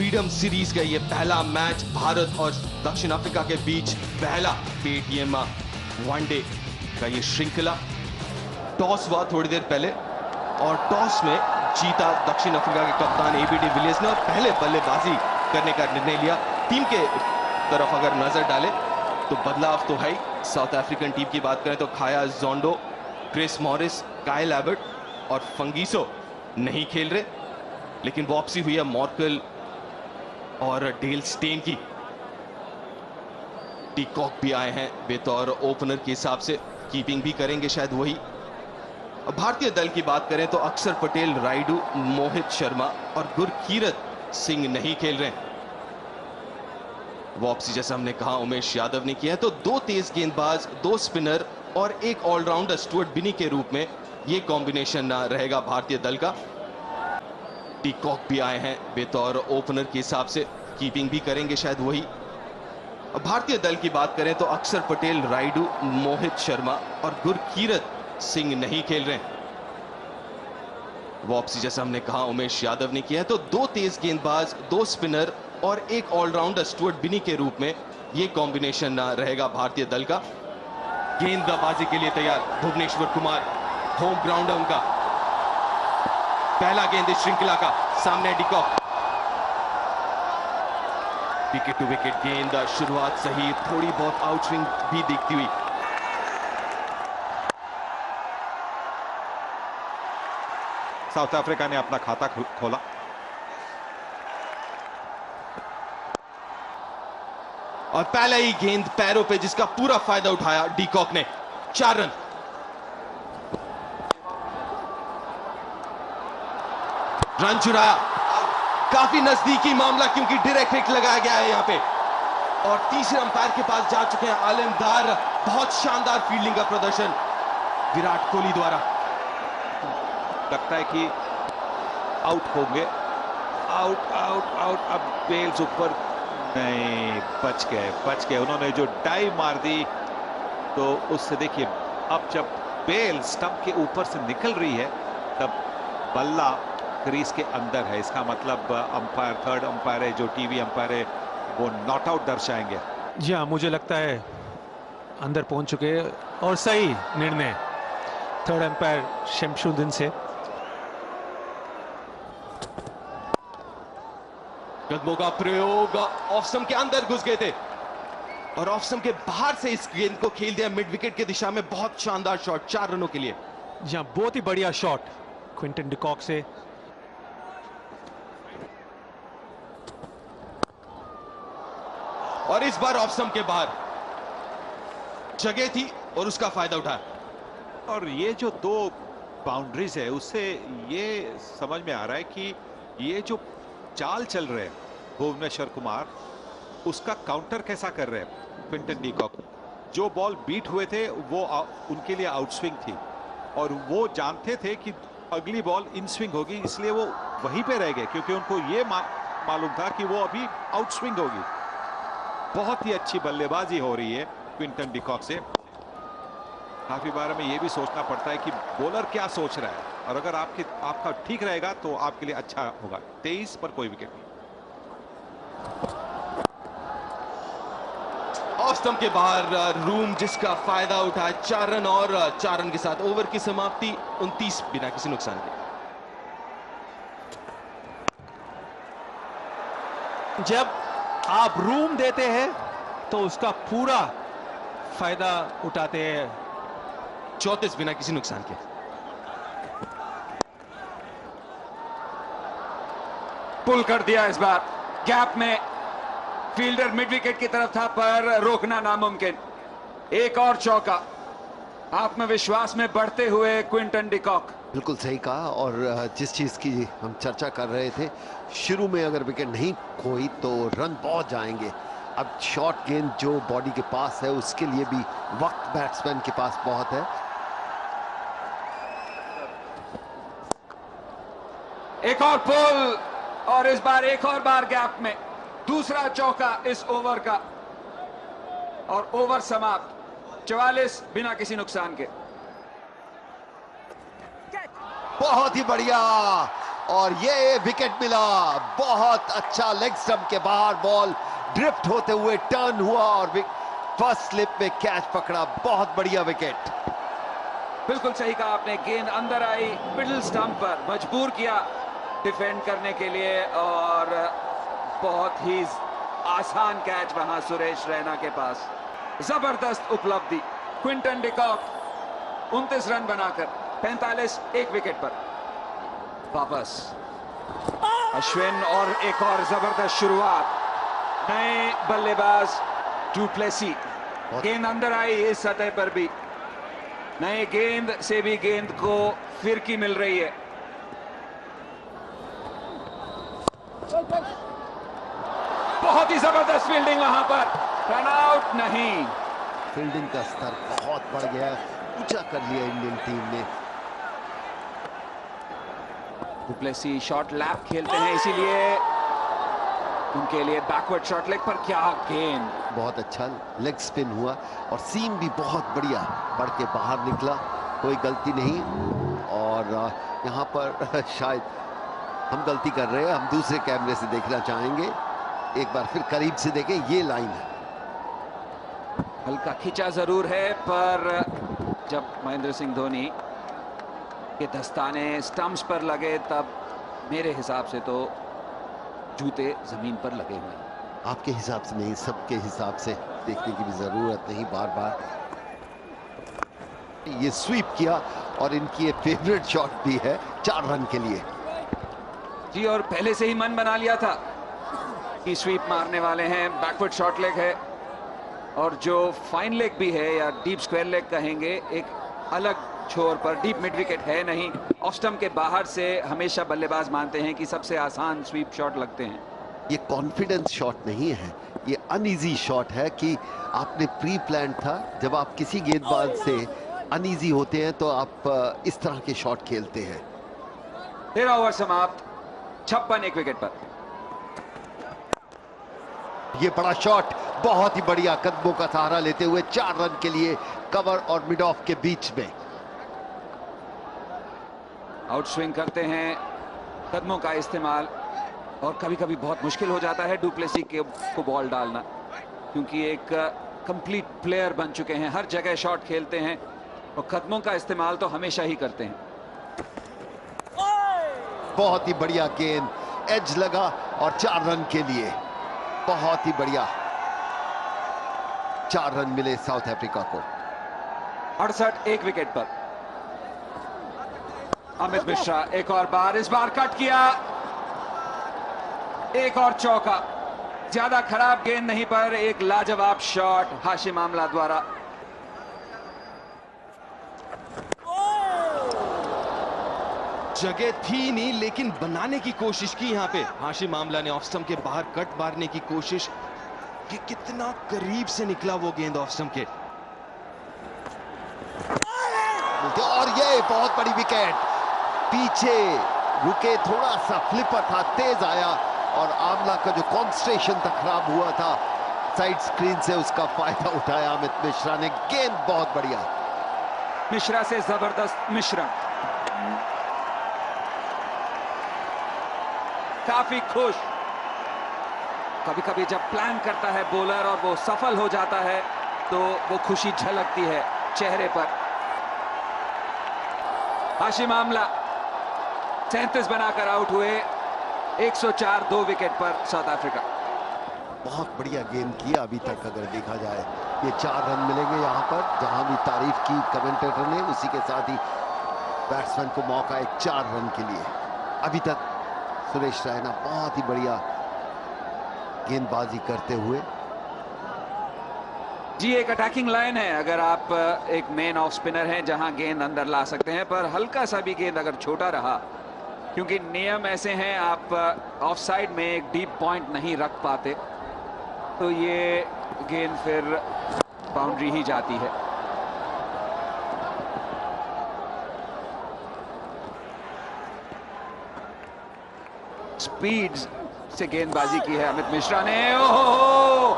Freedom series का ये पहला मैच भारत और दक्षिण अफ्रीका के बीच पहला पेटीएम वनडे का ये श्रृंखला। टॉस हुआ थोड़ी देर पहले और टॉस में जीता दक्षिण अफ्रीका के कप्तान एबी डिविलियर्स ने और पहले बल्लेबाजी करने का निर्णय लिया। टीम के तरफ अगर नजर डाले तो बदलाव तो है। साउथ अफ्रीकन टीम की बात करें तो खाया जोंडो, क्रिस मॉरिस, काइल एबर्ट और फंगीसो नहीं खेल रहे, लेकिन वापसी हुई है मॉर्कल और डेल स्टेन की। डीकॉक भी आए हैं बेतौर ओपनर के हिसाब से, कीपिंग भी करेंगे शायद वही। भारतीय दल की बात करें तो अक्षर पटेल, राइडू, मोहित शर्मा और गुरकीरत सिंह नहीं खेल रहे हैं। वापसी जैसा हमने कहा उमेश यादव ने किया है, तो दो तेज गेंदबाज, दो स्पिनर और एक ऑलराउंडर स्टुअर्ट बिनी के रूप में यह कॉम्बिनेशन रहेगा भारतीय दल का। डीकॉक भी आए हैं बेतौर ओपनर के हिसाब से, कीपिंग भी करेंगे शायद वही। भारतीय दल की बात करें तो अक्षर पटेल, राइडू, मोहित शर्मा और गुरकीरत सिंह नहीं खेल रहे हैं। वापसी जैसा हमने कहा उमेश यादव ने किया है, तो दो तेज गेंदबाज, दो स्पिनर और एक ऑलराउंडर स्टुअर्ट बिनी के रूप में यह कॉम्बिनेशन रहेगा भारतीय दल का। गेंदबाजी के लिए तैयार भुवनेश्वर कुमार, होम ग्राउंड है उनका। पहला गेंद इस श्रृंखला का, सामने डीकॉक। विकेट टू विकेट गेंद, शुरुआत सही, थोड़ी बहुत आउटस्विंग भी दिखती हुई। साउथ अफ्रीका ने अपना खाता खोला। और पहले ही गेंद पैरों पे, जिसका पूरा फायदा उठाया डीकॉक ने। 4 रन। रन चुराया, काफी नजदीकी मामला क्योंकि डायरेक्ट हिट लगाया गया है यहां पे। और तीसरे अंपायर के पास जा चुके हैं आलमदार। बहुत शानदार फील्डिंग का प्रदर्शन विराट कोहली द्वारा। लगता है कि आउट होंगे। Out out out. अब बेल्स ऊपर नहीं, बच गए। उन्होंने जो डाइव मार दी तो उससे देखिए, अब जब बेल स्टंप के ऊपर से निकल रही है तब बल्ला क्रीज के अंदर है। इसका मतलब अंपायर, थर्ड अंपायर है, जो टीवी अंपायर है, वो नॉट आउट दर्शाएंगे। जी हाँ, मुझे लगता है अंदर पहुंच चुके हैं और सही निर्णय थर्ड अंपायर शमशुद्दीन से। कदमों का प्रयोग ऑफ स्टंप के अंदर घुस गए थे और ऑफ स्टंप के बाहर से इस गेंद को खेल दिया मिड विकेट की दिशा में। बहुत शानदार शॉट 4 रनों के लिए। जी हाँ, बहुत ही बढ़िया शॉट क्विंटन डीकॉक से। और इस बार ऑफ स्टंप के बाहर जगह थी और उसका फायदा उठाया। और ये जो दो बाउंड्रीज है उससे ये समझ में आ रहा है कि ये जो चाल चल रहे हैं भुवनेश्वर कुमार, उसका काउंटर कैसा कर रहे हैं क्विंटन डीकॉक। जो बॉल बीट हुए थे वो उनके लिए आउटस्विंग थी और वो जानते थे कि अगली बॉल इन स्विंग होगी, इसलिए वो वहीं पे रह गए क्योंकि उनको ये मालूम था कि वो अभी आउटस्विंग होगी। बहुत ही अच्छी बल्लेबाजी हो रही है क्विंटन डीकॉक से। काफी बार हमें ये भी सोचना पड़ता है कि बॉलर क्या सोच रहा है, और अगर आपका ठीक रहेगा तो आपके लिए अच्छा होगा। 23 पर कोई विकेट नहीं। ऑफ स्टंप के बाहर रूम, जिसका फायदा उठाया। 4 रन और 4 रन के साथ ओवर की समाप्ति 29 बिना किसी नुकसान के। जब आप रूम देते हैं तो उसका पूरा फायदा उठाते हैं। 34 बिना किसी नुकसान के। पुल कर दिया इस बार, गैप में फील्डर मिड विकेट की तरफ था पर रोकना नामुमकिन। एक और चौका, आत्मविश्वास में बढ़ते हुए क्विंटन डीकॉक। बिल्कुल सही कहा। और जिस चीज की हम चर्चा कर रहे थे, शुरू में अगर विकेट नहीं खोई तो रन बहुत जाएंगे। अब शॉर्ट गेंद जो बॉडी के पास है उसके लिए भी वक्त बैट्समैन के पास बहुत है। एक और पुल और इस बार एक और बार गैप में दूसरा चौका इस ओवर का और ओवर समाप्त 44 बिना किसी नुकसान के। बहुत ही बढ़िया और ये विकेट मिला। बहुत अच्छा लेग स्टंप के बाहर बॉल ड्रिफ्ट होते हुए टर्न हुआ और फर्स्ट स्लिप में कैच पकड़ा। बहुत बढ़िया विकेट। बिल्कुल सही कहा आपने, गेंद अंदर आई, मिडिल स्टंप पर मजबूर किया डिफेंड करने के लिए और बहुत ही आसान कैच वहां सुरेश रैना के पास। जबरदस्त उपलब्धि। क्विंटन डी कॉक 29 रन बनाकर 45 एक विकेट पर वापस। अश्विन और एक और जबरदस्त शुरुआत। नए बल्लेबाज डू प्लेसी। गेंद अंदर आई इस सतह पर भी, नए गेंद से भी गेंद को फिरकी मिल रही है। बहुत ही जबरदस्त फील्डिंग वहां पर, रन आउट नहीं। फील्डिंग का स्तर बहुत बढ़ गया, ऊंचा कर लिया इंडियन टीम ने। डुप्लेसी शॉट लैप खेलते हैं, इसीलिए उनके लिए बैकवर्ड शॉट लेग पर क्या गेंद। बहुत अच्छा लेग स्पिन हुआ और सीम भी बहुत बढ़िया बढ़ के बाहर निकला, कोई गलती नहीं। और यहाँ पर शायद हम गलती कर रहे हैं, हम दूसरे कैमरे से देखना चाहेंगे। एक बार फिर करीब से देखें, ये लाइन है। हल्का खिंचा जरूर है, पर जब महेंद्र सिंह धोनी के दस्ताने स्टंप्स पर लगे तब मेरे हिसाब से तो जूते जमीन पर लगे हुए हैं। आपके हिसाब से नहीं, सबके हिसाब से देखने की भी जरूरत नहीं बार बार। ये स्वीप किया और इनकी ये फेवरेट शॉट भी है 4 रन के लिए। जी, और पहले से ही मन बना लिया था कि स्वीप मारने वाले हैं। बैकवर्ड शॉट लेग है और जो फाइन लेग भी है या डीप स्क्वायर लेग कहेंगे, एक अलग छोर पर, डीप मिड विकेट है नहीं। ऑफ स्टंप के बाहर से हमेशा बल्लेबाज मानते हैं कि सबसे आसान स्वीप शॉट लगते हैं। ये कॉन्फिडेंस शॉट नहीं है, ये अनइजी शॉट है कि आपने प्री प्लान था। जब आप किसी गेंदबाज से अनइजी होते हैं तो आप इस तरह के शॉट खेलते हैं। 13 ओवर समाप्त, 56 एक विकेट पर। ये बड़ा शॉट बहुत ही बढ़िया, कदमों का सहारा लेते हुए 4 रन के लिए कवर और मिड ऑफ के बीच में। आउट स्विंग करते हैं, कदमों का इस्तेमाल, और कभी कभी बहुत मुश्किल हो जाता है डुप्लेसी को बॉल डालना, क्योंकि एक कंप्लीट प्लेयर बन चुके हैं, हर जगह शॉट खेलते हैं और कदमों का इस्तेमाल तो हमेशा ही करते हैं। बहुत ही बढ़िया गेंद, एज लगा और 4 रन के लिए। बहुत ही बढ़िया, 4 रन मिले साउथ अफ्रीका को। 68 एक विकेट पर। अमित मिश्रा एक और बार, इस बार कट किया, एक और चौका। ज्यादा खराब गेंद नहीं पर एक लाजवाब शॉट हाशिम आमला द्वारा। जगह थी नहीं, लेकिन बनाने की कोशिश की यहाँ पे हाशिम आमला ने। ऑफ स्टंप के बाहर कट मारने की कोशिश, कि कितना करीब से निकला वो गेंद ऑफ स्टंप के। और ये बहुत बड़ी विकेट, पीछे रुके, थोड़ा सा फ्लिपर था, तेज आया और आमला का जो कॉन्सेंट्रेशन था खराब हुआ था, साइड स्क्रीन से उसका फायदा उठाया अमित मिश्रा ने। गेंद बहुत बढ़िया, मिश्रा से जबरदस्त मिश्रण। काफी खुश। कभी कभी जब प्लान करता है बॉलर और वो सफल हो जाता है तो वो खुशी झलकती है चेहरे पर। हाशिम आमला 37 बनाकर आउट हुए, 104 2 विकेट पर साउथ अफ्रीका। बहुत बढ़िया गेंद किया अभी तक अगर देखा जाए। ये 4 रन मिलेंगे यहाँ पर, जहां भी तारीफ की कमेंटेटर ने, उसी के साथ ही बैट्समैन को मौका है 4 रन के लिए। अभी तक सुरेश रैना बहुत ही बढ़िया गेंदबाजी करते हुए। जी, एक अटैकिंग लाइन है, अगर आप एक मेन ऑफ स्पिनर हैं जहां गेंद अंदर ला सकते हैं, पर हल्का सा भी गेंद अगर छोटा रहा, क्योंकि नियम ऐसे हैं, आप ऑफ साइड में एक डीप पॉइंट नहीं रख पाते, तो ये गेंद फिर बाउंड्री ही जाती है। स्पीड से गेंदबाजी की है अमित मिश्रा ने। ओहो,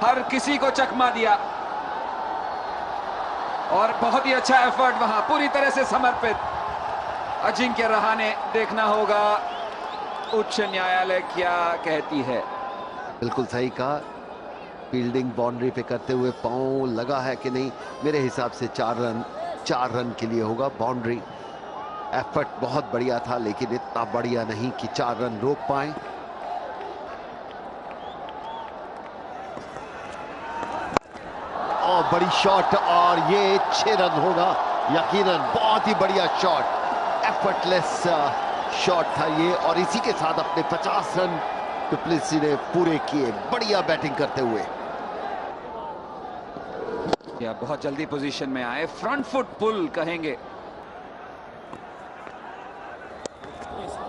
हर किसी को चकमा दिया और बहुत ही अच्छा एफर्ट वहां, पूरी तरह से समर्पित। अजिंक्य रहाणे, देखना होगा उच्च न्यायालय क्या कहती है। बिल्कुल सही कहा, फील्डिंग बाउंड्री पे करते हुए पांव लगा है कि नहीं। मेरे हिसाब से 4 रन के लिए होगा। बाउंड्री एफर्ट बहुत बढ़िया था, लेकिन इतना बढ़िया नहीं कि 4 रन रोक पाए। और बड़ी शॉट, और ये 6 रन होगा यकीनन। बहुत ही बढ़िया शॉट, एफर्टलेस शॉट था ये, और इसी के साथ अपने 50 रन डुप्लेसी ने पूरे किए, बढ़िया बैटिंग करते हुए। या बहुत जल्दी पोजीशन में आए, फ्रंट फुट पुल कहेंगे।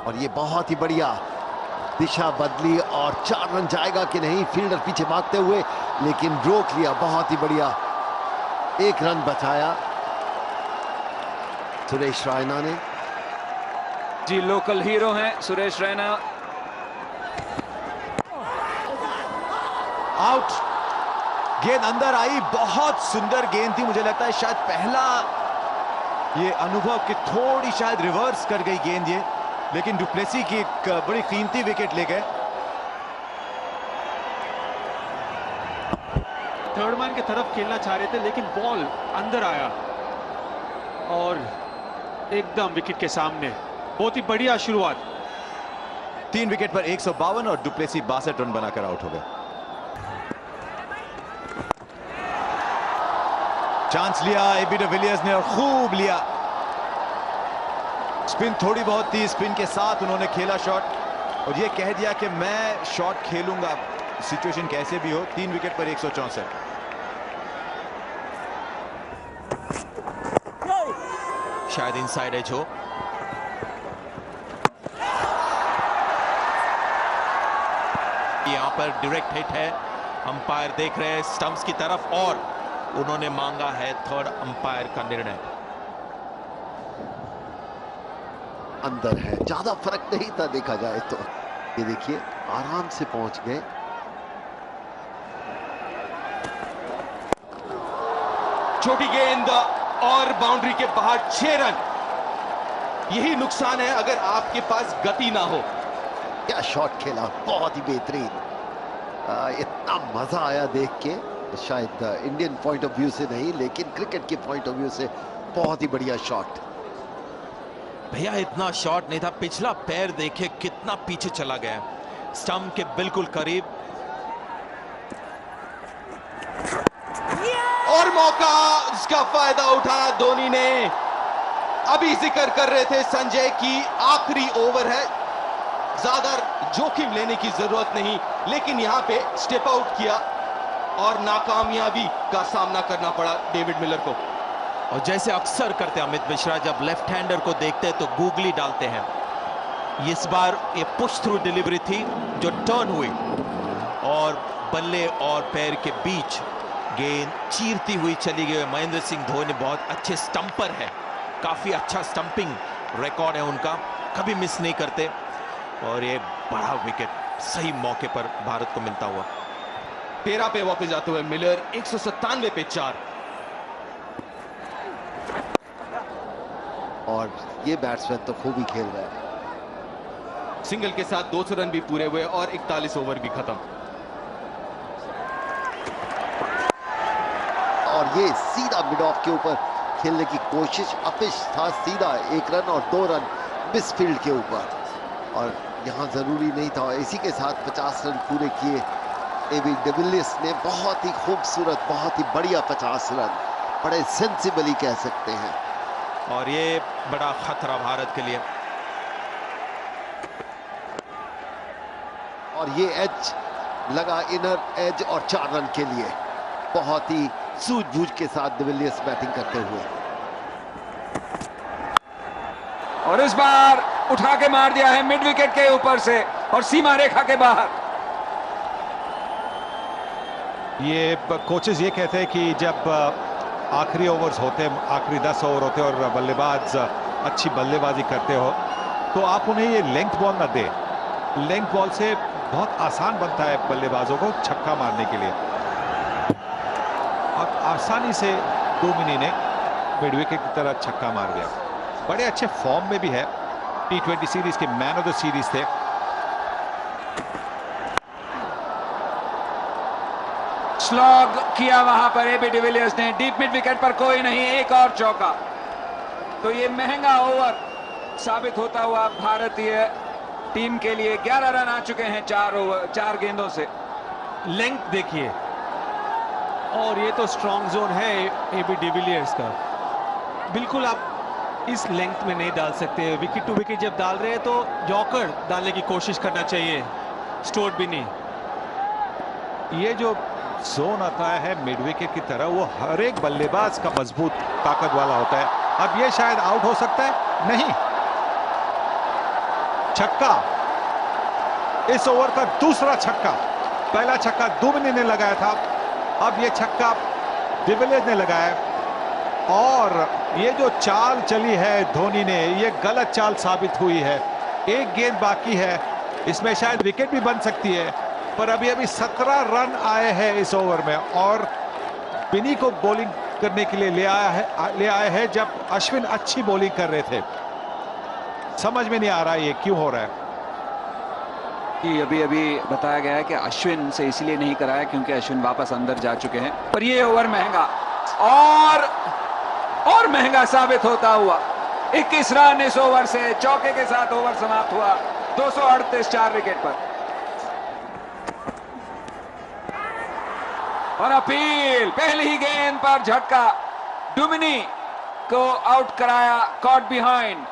और ये बहुत ही बढ़िया दिशा बदली, और 4 रन जाएगा कि नहीं। फील्डर पीछे भागते हुए, लेकिन रोक लिया। बहुत ही बढ़िया, 1 रन बचाया सुरेश रैना ने। जी, लोकल हीरो हैं सुरेश रैना। आउट, गेंद अंदर आई, बहुत सुंदर गेंद थी। मुझे लगता है शायद पहला ये अनुभव कि थोड़ी शायद रिवर्स कर गई गेंद ये, लेकिन डुप्लेसी की एक बड़ी कीमती विकेट ले गए। थर्ड मैन की तरफ खेलना चाह रहे थे, लेकिन बॉल अंदर आया और एकदम विकेट के सामने। बहुत ही बढ़िया शुरुआत। 3 विकेट पर 152 और डुप्लेसी 62 रन बनाकर आउट हो गए। चांस लिया एबी डिविलियर्स ने और खूब लिया। स्पिन थोड़ी बहुत थी, स्पिन के साथ उन्होंने खेला शॉट, और ये कह दिया कि मैं शॉट खेलूंगा सिचुएशन कैसे भी हो। 3 विकेट पर 164। शायद इनसाइड एज हो। यहां पर डायरेक्ट हिट है, अंपायर देख रहे हैं स्टंप्स की तरफ, और उन्होंने मांगा है थर्ड अंपायर का निर्णय। अंदर है, ज्यादा फर्क नहीं था देखा जाए तो। ये देखिए, आराम से पहुंच गए। छोटी गेंद और बाउंड्री के बाहर 6 रन। यही नुकसान है अगर आपके पास गति ना हो। क्या शॉट खेला, बहुत ही बेहतरीन। इतना मजा आया देख के, शायद इंडियन पॉइंट ऑफ व्यू से नहीं, लेकिन क्रिकेट के पॉइंट ऑफ व्यू से बहुत ही बढ़िया शॉट। भैया इतना शॉट नहीं था, पिछला पैर देखे कितना पीछे चला गया, स्टंप के बिल्कुल करीब। और मौका, उसका फायदा उठाया धोनी ने। अभी जिक्र कर रहे थे संजय की आखिरी ओवर है, ज्यादा जोखिम लेने की जरूरत नहीं, लेकिन यहां पे स्टेप आउट किया और नाकामयाबी का सामना करना पड़ा डेविड मिलर को। और जैसे अक्सर करते अमित मिश्रा, जब लेफ्ट हैंडर को देखते हैं तो गूगली डालते हैं। इस बार ये पुश थ्रू डिलीवरी थी जो टर्न हुई, और बल्ले और पैर के बीच गेंद चीरती हुई चली गई। महेंद्र सिंह धोनी बहुत अच्छे स्टंपर है, काफी अच्छा स्टंपिंग रिकॉर्ड है उनका, कभी मिस नहीं करते। और ये बड़ा विकेट सही मौके पर भारत को मिलता हुआ। 13 पे वापस जाते हुए मिलर 197 पे 4। और ये बैट्समैन तो खूब ही खेल रहा है। सिंगल के साथ 200 रन भी पूरे हुए और 41 ओवर भी खत्म। और ये सीधा मिड ऑफ के ऊपर खेलने की कोशिश, अपिश था, सीधा 1 रन और 2 रन मिस फील्ड के ऊपर, और यहां जरूरी नहीं था। इसी के साथ 50 रन पूरे किए एबी डिविलियर्स ने। बहुत ही खूबसूरत, बहुत ही बढ़िया 50 रन, बड़े सेंसिबली कह सकते हैं। और ये बड़ा खतरा भारत के लिए। और ये एज लगा, इनर एज, और 4 रन के लिए बहुत ही सूझबूझ के साथ डिविलियर्स बैटिंग करते हुए। और इस बार उठा के मार दिया है मिड विकेट के ऊपर से और सीमा रेखा के बाहर। ये कोचेस ये कहते हैं कि जब आखिरी ओवर्स होते, आखिरी 10 ओवर होते और बल्लेबाज अच्छी बल्लेबाजी करते हो, तो आप उन्हें ये लेंथ बॉल ना दे। लेंथ बॉल से बहुत आसान बनता है बल्लेबाजों को छक्का मारने के लिए, और आसानी से डोमिनी ने मिड विकेट की तरह छक्का मार दिया। बड़े अच्छे फॉर्म में भी है, T20 सीरीज के मैन ऑफ द सीरीज थे। स्लॉग किया वहां पर एबी डिविलियर्स ने, डीप मिड विकेट पर कोई नहीं, एक और चौका। तो ये महंगा ओवर साबित होता हुआ भारतीय टीम के लिए। 11 रन आ चुके हैं 4 गेंदों से। लेंथ देखिए, और ये तो स्ट्रॉन्ग जोन है एबी डिविलियर्स का। बिल्कुल आप इस लेंथ में नहीं डाल सकते। विकेट टू विकेट जब डाल रहे हैं तो यॉर्कर डालने की कोशिश करना चाहिए, स्टोर्ड भी नहीं। ये जो जोन आता है मिड विकेट की तरह, वो हर एक बल्लेबाज का मजबूत ताकत वाला होता है। अब ये शायद आउट हो सकता है, नहीं, छक्का, इस ओवर का दूसरा छक्का। पहला छक्का दुबनी ने लगाया था, अब ये छक्का डिविलियर्स ने लगाया। और ये जो चाल चली है धोनी ने, ये गलत चाल साबित हुई है। एक गेंद बाकी है, इसमें शायद विकेट भी बन सकती है, पर अभी 17 रन आए हैं इस ओवर में, और बिनी को बॉलिंग करने के लिए ले आए हैं जब अश्विन अच्छी बॉलिंग कर रहे थे। समझ में नहीं आ रहा ये क्यों हो रहा है। कि अभी बताया गया है कि अश्विन से इसलिए नहीं कराया क्योंकि अश्विन वापस अंदर जा चुके हैं। पर ये ओवर महंगा और महंगा साबित होता हुआ। 21 रन इस ओवर से, चौके के साथ ओवर समाप्त हुआ। 238 4 विकेट पर। और अपील, पहली ही गेंद पर झटका, डुमिनी को आउट कराया, कॉट बिहाइंड।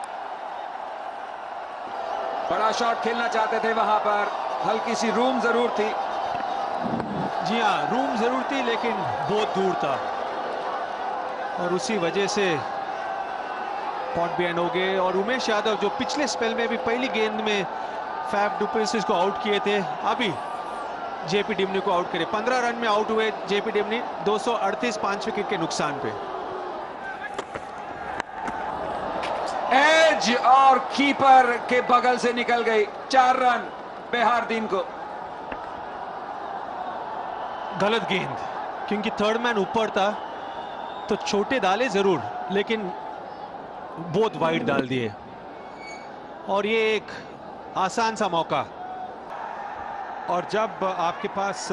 बड़ा शॉट खेलना चाहते थे वहां पर, हल्की सी रूम जरूर थी। जी हाँ, रूम जरूर थी, लेकिन बहुत दूर था, और उसी वजह से पॉट बिहाइंड हो गए। और उमेश यादव जो पिछले स्पेल में भी पहली गेंद में फैफ डु प्लेसिस को आउट किए थे, अभी जेपी डिमनी को आउट करे। 15 रन में आउट हुए जेपी डिमनी, 238 5 विकेट के नुकसान पे। एज और कीपर के बगल से निकल गई। 4 रन बेहारदीन को। गलत गेंद, क्योंकि थर्ड मैन ऊपर था तो छोटे डाले जरूर, लेकिन बहुत वाइड डाल दिए। और ये एक आसान सा मौका। और जब आपके पास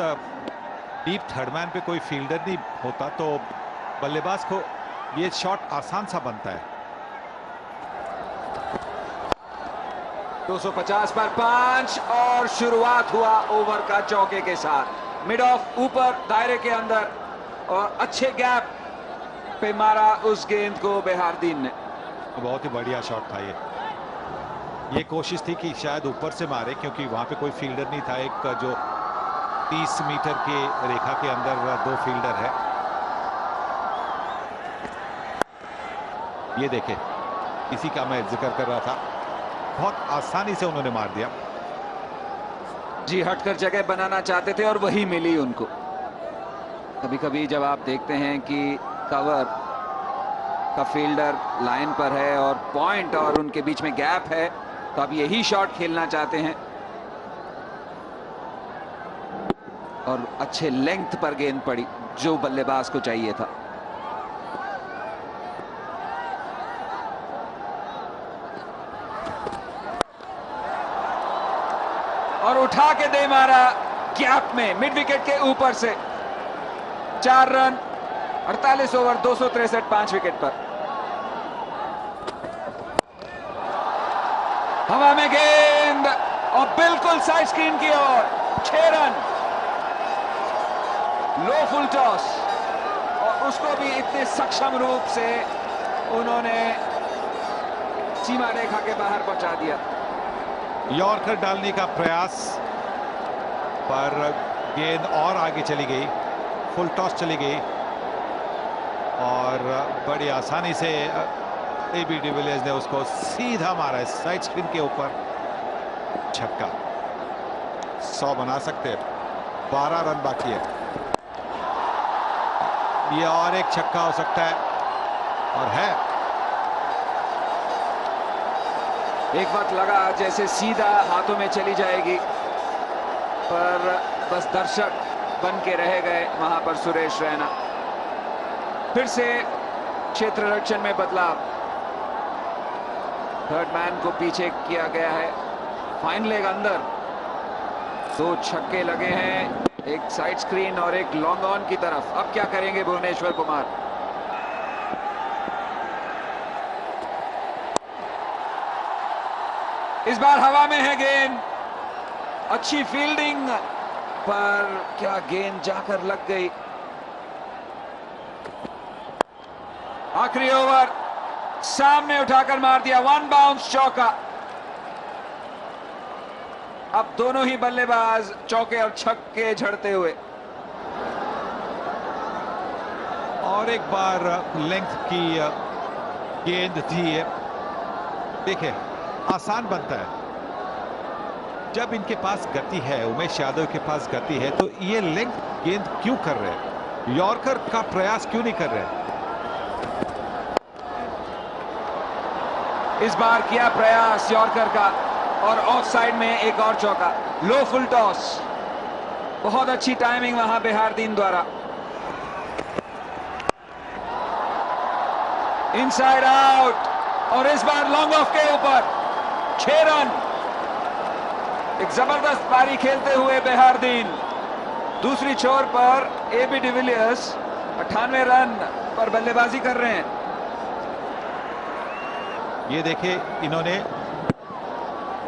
डीप थर्ड मैन पे कोई फील्डर नहीं होता तो बल्लेबाज को ये शॉट आसान सा बनता है। 250 पर 5 और शुरुआत हुआ ओवर का चौके के साथ। मिड ऑफ ऊपर दायरे के अंदर, और अच्छे गैप पे मारा उस गेंद को बेहारदीन ने। बहुत ही बढ़िया शॉट था ये कोशिश थी कि शायद ऊपर से मारे, क्योंकि वहां पे कोई फील्डर नहीं था। एक जो 30 मीटर के रेखा के अंदर 2 फील्डर है। ये देखे, इसी का मैं जिक्र कर रहा था, बहुत आसानी से उन्होंने मार दिया। जी, हटकर जगह बनाना चाहते थे और वही मिली उनको। कभी कभी जब आप देखते हैं कि कवर का फील्डर लाइन पर है और पॉइंट और उनके बीच में गैप है, तो आप यही शॉट खेलना चाहते हैं। और अच्छे लेंथ पर गेंद पड़ी, जो बल्लेबाज को चाहिए था। और उठा के दे मारा गैप में, मिड विकेट के ऊपर से। 4 रन 48 ओवर 263 5 विकेट पर। हवा में गेंद और बिल्कुल साइड स्क्रीन की ओर। 6 रन, लो फुल टॉस, और उसको भी इतने सक्षम रूप से उन्होंने सीमा रेखा के बाहर पहुंचा दिया। यॉर्कर डालने का प्रयास, पर गेंद और आगे चली गई, फुल टॉस चली गई, और बड़ी आसानी से एबी डिविलियर्स ने उसको सीधा मारा साइड स्क्रीन के ऊपर। छक्का। 100 बना सकते हैं, 12 रन बाकी है। ये और एक छक्का हो सकता है, और है। एक वक्त लगा जैसे सीधा हाथों में चली जाएगी, पर बस दर्शक बन के रह गए वहां पर सुरेश रैना। फिर से क्षेत्र रक्षण में बदलाव। थर्ड मैन को पीछे किया गया है, फाइन लेग अंदर, 2 छक्के लगे हैं, एक साइड स्क्रीन और एक लॉन्ग ऑन की तरफ। अब क्या करेंगे भुवनेश्वर कुमार? इस बार हवा में है गेंद, अच्छी फील्डिंग, पर क्या गेंद जाकर लग गई। आखिरी ओवर सामने उठाकर मार दिया, 1 बाउंस चौका। अब दोनों ही बल्लेबाज चौके और छक्के झड़ते हुए। और एक बार लेंथ की गेंद थी। देखिए, आसान बनता है जब इनके पास गति है, उमेश यादव के पास गति है, तो ये लेंथ गेंद क्यों कर रहे हैं? यॉर्कर का प्रयास क्यों नहीं कर रहे? इस बार किया प्रयास यॉर्कर का, और ऑफ साइड में एक और चौका। लो फुल टॉस, बहुत अच्छी टाइमिंग वहां बिहारदीन द्वारा। इनसाइड आउट, और इस बार लॉन्ग ऑफ के ऊपर 6 रन। एक जबरदस्त पारी खेलते हुए बिहारदीन। दूसरी छोर पर एबी डिविलियर्स 98 रन पर बल्लेबाजी कर रहे हैं। ये देखे, इन्होंने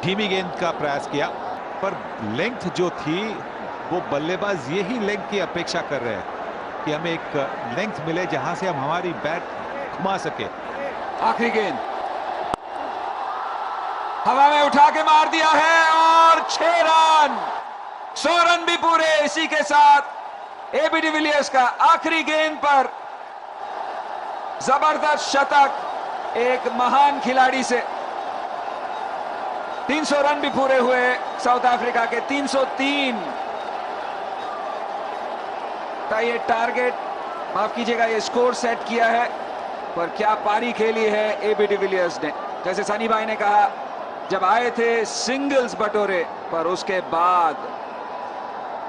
धीमी गेंद का प्रयास किया, पर लेंथ जो थी वो बल्लेबाज यही लेंथ की अपेक्षा कर रहे हैं कि हमें एक लेंथ मिले जहां से हम हमारी बैट घुमा सके। आखिरी गेंद हवा में उठा के मार दिया है, और 6 रन, 100 रन भी पूरे। इसी के साथ एबी डिविलियर्स का आखिरी गेंद पर जबरदस्त शतक एक महान खिलाड़ी से। 300 रन भी पूरे हुए साउथ अफ्रीका के, 303 का ये टारगेट, माफ कीजिएगा, ये स्कोर सेट किया है। पर क्या पारी खेली है एबी डिविलियर्स ने। जैसे सनी भाई ने कहा, जब आए थे सिंगल्स बटोरे, पर उसके बाद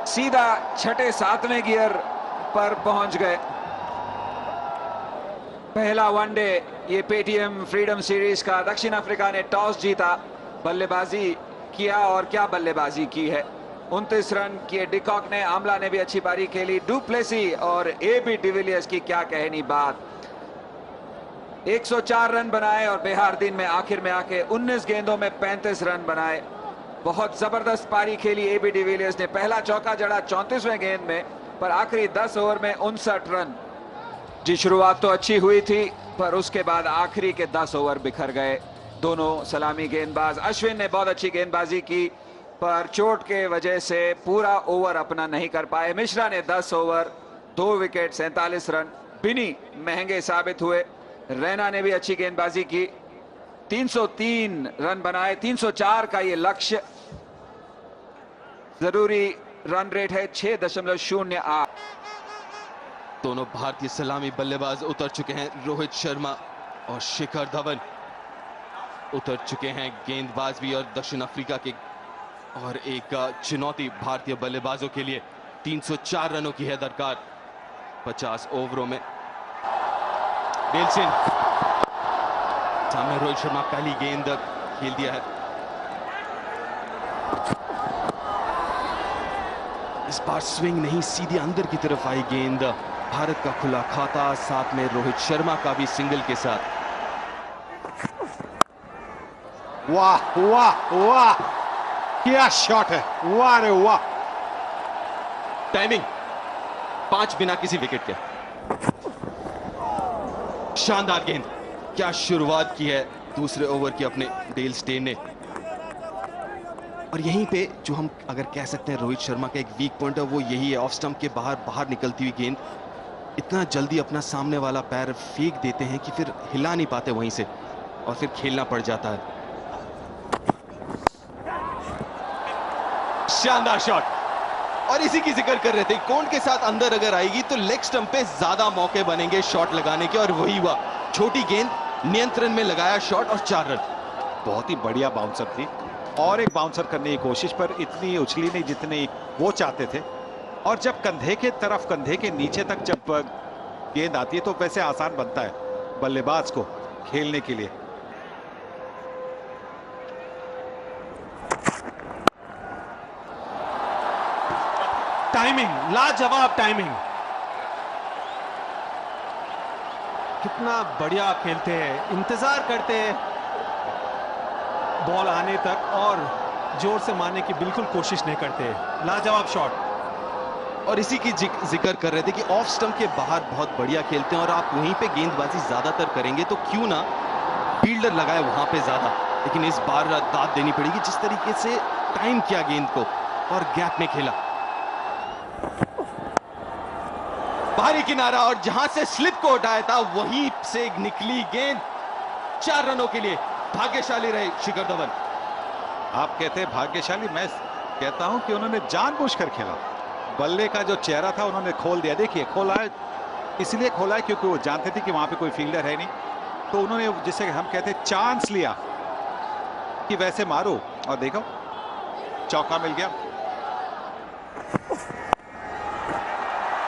सीधा 6-7वें गियर पर पहुंच गए। पहला वनडे ये पेटीएम फ्रीडम सीरीज का, दक्षिण अफ्रीका ने टॉस जीता, बल्लेबाजी किया, और क्या बल्लेबाजी की है। 29 रन किए डिकॉक ने, आमला ने भी अच्छी पारी खेली, डुप्लेसी और एबी डिविलियर्स की क्या कहनी बात। 104 रन बनाए, और बिहारदीन में आखिर में आके 19 गेंदों में 35 रन बनाए। बहुत जबरदस्त पारी खेली एबी डिविलियर्स ने। पहला चौका जड़ा 34वें गेंद में, पर आखिरी 10 ओवर में 59 रन। जी, शुरुआत तो अच्छी हुई थी, पर उसके बाद आखिरी के 10 ओवर बिखर गए। दोनों सलामी गेंदबाज, अश्विन ने बहुत अच्छी गेंदबाजी की, पर चोट के वजह से पूरा ओवर अपना नहीं कर पाए। मिश्रा ने 10 ओवर 2 विकेट 47 रन। बिनी महंगे साबित हुए। रैना ने भी अच्छी गेंदबाजी की, 303 रन बनाए, 304 का ये लक्ष्य। जरूरी रन रेट है 6.08। दोनों भारतीय सलामी बल्लेबाज उतर चुके हैं। रोहित शर्मा और शिखर धवन उतर चुके हैं, गेंदबाज भी, और दक्षिण अफ्रीका के। और एक चुनौती भारतीय बल्लेबाजों के लिए, 304 रनों की है दरकार 50 ओवरों में। डेलसिन सामने, रोहित शर्मा पहली गेंद खेल दिया है। इस बार स्विंग नहीं, सीधी अंदर की तरफ आई गेंद। भारत का खुला खाता, साथ में रोहित शर्मा का भी सिंगल के साथ। वाह वाह वाह, क्या शॉट है, वाह रे वाह। टाइमिंग 5 बिना किसी विकेट के। शानदार गेंद, क्या शुरुआत की है दूसरे ओवर की अपने डेल स्टेन ने। और यहीं पे जो हम अगर कह सकते हैं रोहित शर्मा का एक वीक पॉइंट है, वो यही है, ऑफ स्टंप के बाहर निकलती हुई गेंद। इतना जल्दी अपना सामने वाला पैर फेंक देते हैं कि फिर हिला नहीं पाते वहीं से, और फिर खेलना पड़ जाता है। शानदार शॉट, और इसी की जिक्र कर रहे थे, कोन के साथ अंदर अगर आएगी तो लेग स्टंप पे ज्यादा मौके बनेंगे शॉट लगाने के, और वही हुआ। छोटी गेंद, नियंत्रण में लगाया शॉट, और 4 रन। बहुत ही बढ़िया बाउंसर थी, और एक बाउंसर करने की कोशिश, पर इतनी उछली नहीं जितनी वो चाहते थे। और जब कंधे के तरफ, कंधे के नीचे तक जब गेंद आती है, तो वैसे आसान बनता है बल्लेबाज को खेलने के लिए। टाइमिंग, लाजवाब टाइमिंग। कितना बढ़िया खेलते हैं, इंतजार करते हैं बॉल आने तक और जोर से मारने की बिल्कुल कोशिश नहीं करते। लाजवाब शॉट। और इसी की जिक्र कर रहे थे कि ऑफ स्टंप के बाहर बहुत बढ़िया खेलते हैं और आप वहीं पे गेंदबाजी ज्यादातर करेंगे तो क्यों ना फील्डर लगाए वहां पे ज्यादा, लेकिन इस बार दाद देनी पड़ेगी जिस तरीके से टाइम किया गेंद को और गैप में खेला। बाहरी किनारा और जहां से स्लिप को उठाया था वहीं से निकली गेंद। 4 रनों के लिए भाग्यशाली रहे शिखर धवन। आप कहते हैं भाग्यशाली, मैं कहता हूं कि उन्होंने जानबूझकर खेला। बल्ले का जो चेहरा था उन्होंने खोल दिया। देखिए खोला है, इसलिए खोला है क्योंकि वो जानते थे कि वहां पे कोई फील्डर है नहीं, तो उन्होंने जिसे हम कहते हैं चांस लिया कि वैसे मारो, और देखो चौका मिल गया।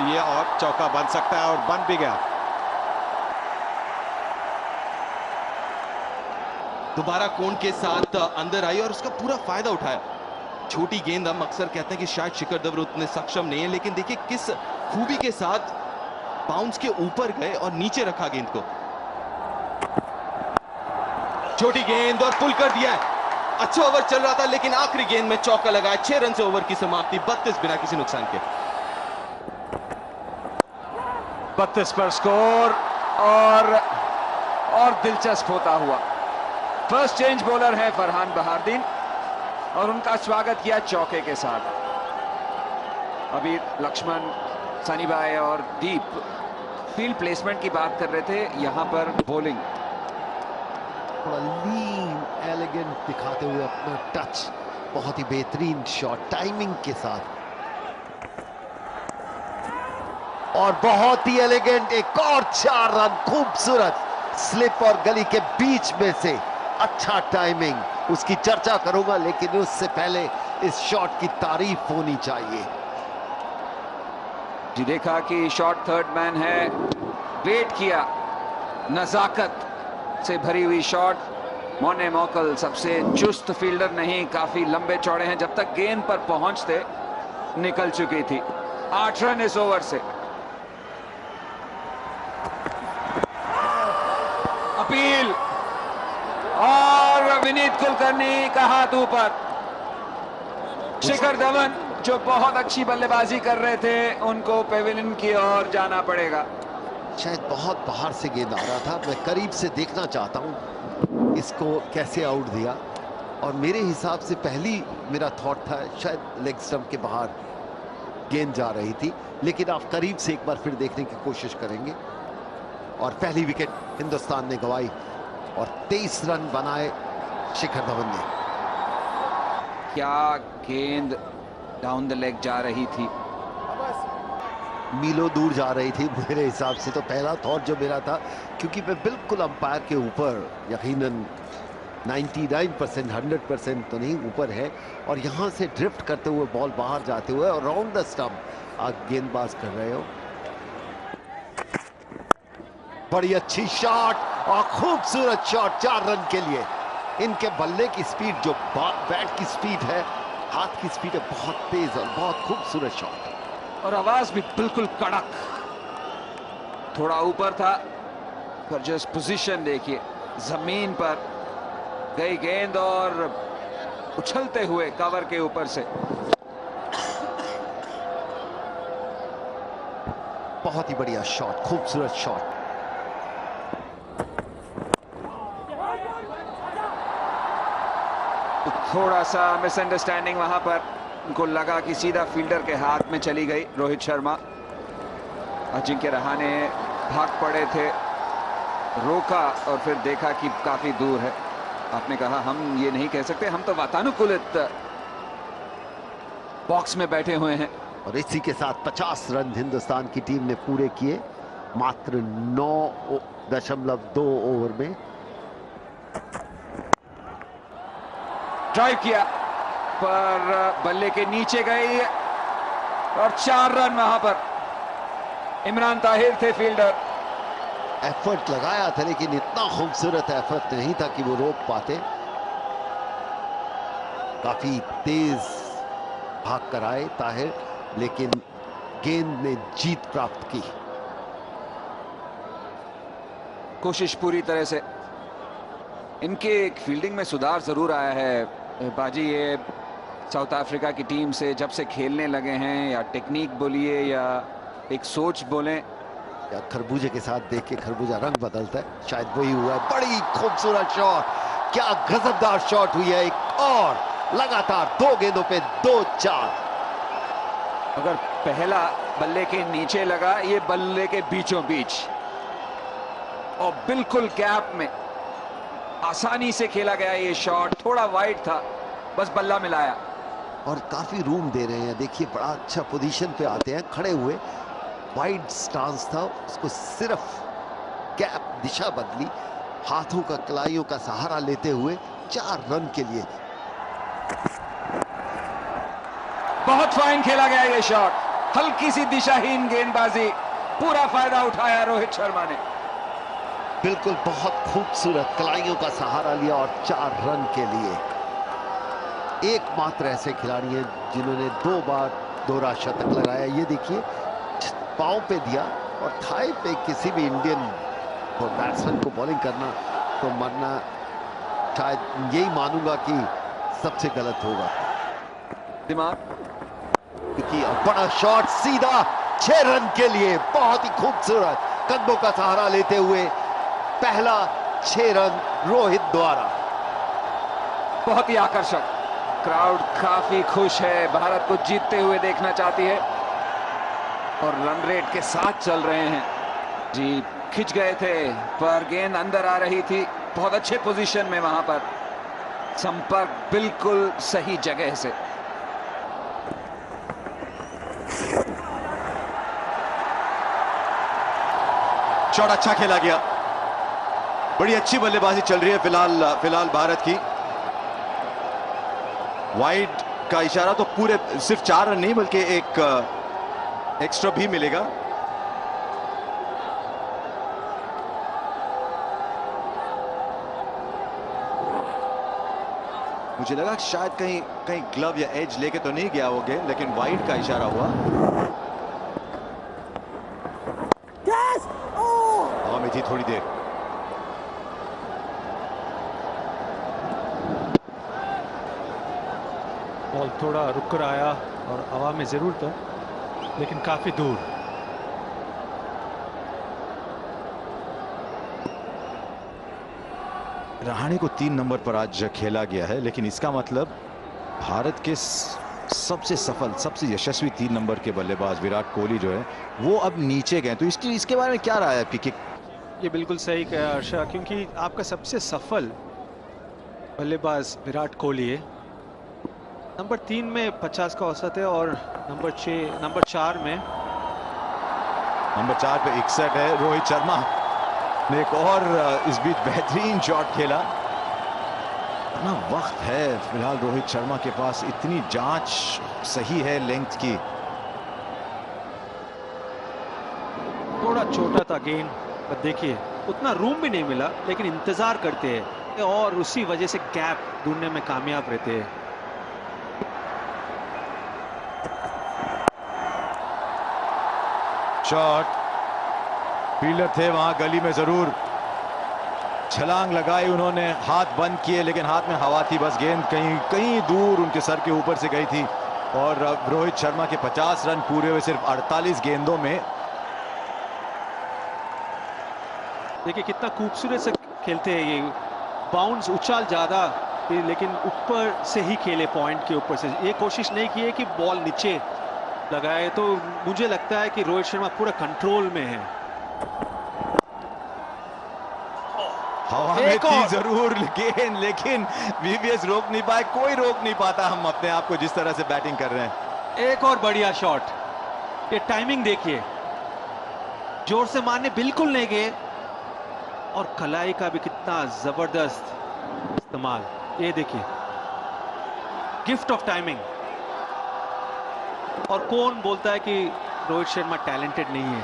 ये और चौका बन सकता है और बन भी गया। दोबारा कोण के साथ अंदर आई और उसका पूरा फायदा उठाया। छोटी गेंद, हम अक्सर कहते हैं कि शायद शिखर धवन उतने सक्षम नहीं है, लेकिन देखिए किस खूबी के साथ बाउंस के ऊपर गए और नीचे रखा गेंद को। छोटी गेंद और पुल कर दिया है। अच्छा ओवर चल रहा था लेकिन आखिरी गेंद में चौका लगाया। 6 रन से ओवर की समाप्ति, 32 बिना किसी नुकसान के। 32 पर स्कोर और दिलचस्प होता हुआ। फर्स्ट चेंज बॉलर है फरहान बहारदीन और उनका स्वागत किया चौके के साथ। अभी लक्ष्मण, सनी भाई और दीप फील्ड प्लेसमेंट की बात कर रहे थे। यहां पर बॉलिंग थोड़ा लीन एलिगेंट दिखाते हुए अपना टच, बहुत ही बेहतरीन शॉट टाइमिंग के साथ और बहुत ही एलिगेंट। एक और 4 रन, खूबसूरत स्लिप और गली के बीच में से अच्छा टाइमिंग। उसकी चर्चा करूंगा लेकिन उससे पहले इस शॉट की तारीफ होनी चाहिए। जी देखा कि शॉट थर्ड मैन है, वेट किया, नजाकत से भरी हुई शॉट। मोने मौकल सबसे चुस्त फील्डर नहीं, काफी लंबे चौड़े हैं, जब तक गेंद पर पहुंचते निकल चुकी थी। 8 रन इस ओवर से। अपील और विनीत कुलकर्णी का हाथ ऊपर। शिखर धवन जो बहुत अच्छी बल्लेबाजी कर रहे थे उनको पेविलियन की ओर जाना पड़ेगा। शायद बहुत बाहर से गेंद आ रहा था, मैं करीब से देखना चाहता हूं इसको कैसे आउट दिया। और मेरे हिसाब से पहली मेरा थॉट था शायद लेग स्टंप के बाहर गेंद जा रही थी, लेकिन आप करीब से एक बार फिर देखने की कोशिश करेंगे। और पहली विकेट हिंदुस्तान ने गंवाई और 23 रन बनाए शिखर धवन ने। क्या गेंद डाउन द लेग जा रही थी, मीलों दूर जा रही थी मेरे हिसाब से। तो पहला थॉट जो मेरा था, क्योंकि मैं बिल्कुल अंपायर के ऊपर यकीनन 99% 100% तो नहीं ऊपर है, और यहां से ड्रिफ्ट करते हुए बॉल बाहर जाते हुए और राउंड द स्टंप आप गेंदबाज कर रहे हो। बड़ी अच्छी शॉट और खूबसूरत शॉट 4 रन के लिए। इनके बल्ले की स्पीड, जो बैट की स्पीड है, हाथ की स्पीड है, बहुत तेज और बहुत खूबसूरत शॉट। और आवाज भी बिल्कुल कड़क। थोड़ा ऊपर था पर जस्ट पोजीशन देखिए, जमीन पर गई गेंद और उछलते हुए कवर के ऊपर से। बहुत ही बढ़िया शॉट, खूबसूरत शॉट। थोड़ा सा मिसअंडरस्टैंडिंग वहां पर, उनको लगा कि सीधा फील्डर के हाथ में चली गई। रोहित शर्मा, अजिंक्य रहाणे भाग पड़े थे, रोका और फिर देखा कि काफी दूर है। आपने कहा हम ये नहीं कह सकते, हम तो वातानुकूलित बॉक्स में बैठे हुए हैं। और इसी के साथ 50 रन हिंदुस्तान की टीम ने पूरे किए मात्र 9.2 ओवर में। ड्राइव किया पर बल्ले के नीचे गई और 4 रन वहां पर। इमरान ताहिर थे फील्डर। एफर्ट लगाया था लेकिन इतना खूबसूरत एफर्ट नहीं था कि वो रोक पाते। काफी तेज भाग कर आए ताहिर लेकिन गेंद ने जीत प्राप्त की। कोशिश पूरी तरह से, इनके फील्डिंग में सुधार जरूर आया है बाजी। ये साउथ अफ्रीका की टीम से जब से खेलने लगे हैं, या टेक्निक बोलिए या एक सोच बोलें, या खरबूजे के साथ देख के खरबूजा रंग बदलता है, शायद वही हुआ है। बड़ी खूबसूरत शॉट, क्या गजबदार शॉट हुई है। एक और लगातार 2 गेंदों पे 2-4। अगर पहला बल्ले के नीचे लगा, ये बल्ले के बीचों बीच और बिल्कुल गैप में आसानी से खेला गया ये शॉट। थोड़ा वाइड था, बस बल्ला मिलाया। और काफी रूम दे रहे हैं, देखिए बड़ा अच्छा पोजीशन पे आते हैं खड़े हुए। वाइड स्टांस था, उसको सिर्फ गैप दिशा बदली, हाथों का कलाइयों का सहारा लेते हुए 4 रन के लिए। बहुत फाइन खेला गया ये शॉट, हल्की सी दिशाहीन गेंदबाजी, पूरा फायदा उठाया रोहित शर्मा ने। बिल्कुल बहुत खूबसूरत कलाइयों का सहारा लिया और 4 रन के लिए। एकमात्र ऐसे खिलाड़ी हैं जिन्होंने 2 बार दोहरा शतक लगाया। ये देखिए, पांव पे दिया और थाई पे किसी भी इंडियन बैट्समैन को बॉलिंग करना तो मरना, शायद यही मानूंगा कि सबसे गलत होगा। दिमाग बड़ा शॉट, सीधा 6 रन के लिए, बहुत ही खूबसूरत कदमों का सहारा लेते हुए पहला 6 रन रोहित द्वारा। बहुत ही आकर्षक, क्राउड काफी खुश है, भारत को जीतते हुए देखना चाहती है और रन रेट के साथ चल रहे हैं। जी खिंच गए थे पर गेंद अंदर आ रही थी, बहुत अच्छे पोजीशन में, वहां पर संपर्क बिल्कुल सही जगह से। शॉट अच्छा खेला गया, बड़ी अच्छी बल्लेबाजी चल रही है फिलहाल भारत की। वाइड का इशारा तो पूरे सिर्फ 4 रन नहीं बल्कि एक एक्स्ट्रा भी मिलेगा। मुझे लगा शायद कहीं ग्लव या एज लेके तो नहीं गया वो गेंद, लेकिन वाइड का इशारा हुआ। हवा में थी थोड़ी देर। बॉल थोड़ा रुक कर आया और हवा में जरूर था, लेकिन काफी दूर। रहाणे को 3 नंबर पर आज खेला गया है, लेकिन इसका मतलब भारत के सबसे सफल, सबसे यशस्वी 3 नंबर के बल्लेबाज विराट कोहली जो है वो अब नीचे गए। तो इसके बारे में क्या राय है आपकी? ये बिल्कुल सही कहा हर्षा, क्योंकि आपका सबसे सफल बल्लेबाज विराट कोहली है। नंबर 3 में 50 का औसत है और नंबर 4 में 61 है। रोहित शर्मा ने एक और इस बीच बेहतरीन शॉट खेला। इतना वक्त है फिलहाल रोहित शर्मा के पास, इतनी जांच सही है लेंथ की। थोड़ा छोटा था गेंद, पर देखिए उतना रूम भी नहीं मिला, लेकिन इंतजार करते हैं और उसी वजह से गैप ढूंढने में कामयाब रहते हैं। शॉट, फील्डर थे वहां गली में, जरूर छलांग लगाई उन्होंने, हाथ बंद किए, लेकिन हाथ में हवा थी, बस गेंद कहीं दूर उनके सर के ऊपर से गई थी। और रोहित शर्मा के 50 रन पूरे हुए सिर्फ 48 गेंदों में। देखिए कितना खूबसूरत से खेलते हैं ये, बाउंस उछाल ज्यादा लेकिन ऊपर से ही खेले, पॉइंट के ऊपर से। ये कोशिश नहीं की है कि बॉल नीचे लगाए, तो मुझे लगता है कि रोहित शर्मा पूरा कंट्रोल में है। हवा में थी जरूर गेंद, लेकिन वीवीएस रोक नहीं पाए, कोई रोक नहीं पाता हम अपने आप को जिस तरह से बैटिंग कर रहे हैं। एक और बढ़िया शॉट, ये टाइमिंग देखिए, जोर से मारने बिल्कुल नहीं गए और कलाई का भी कितना जबरदस्त इस्तेमाल। ये देखिए, गिफ्ट ऑफ टाइमिंग। और कौन बोलता है कि रोहित शर्मा टैलेंटेड नहीं है?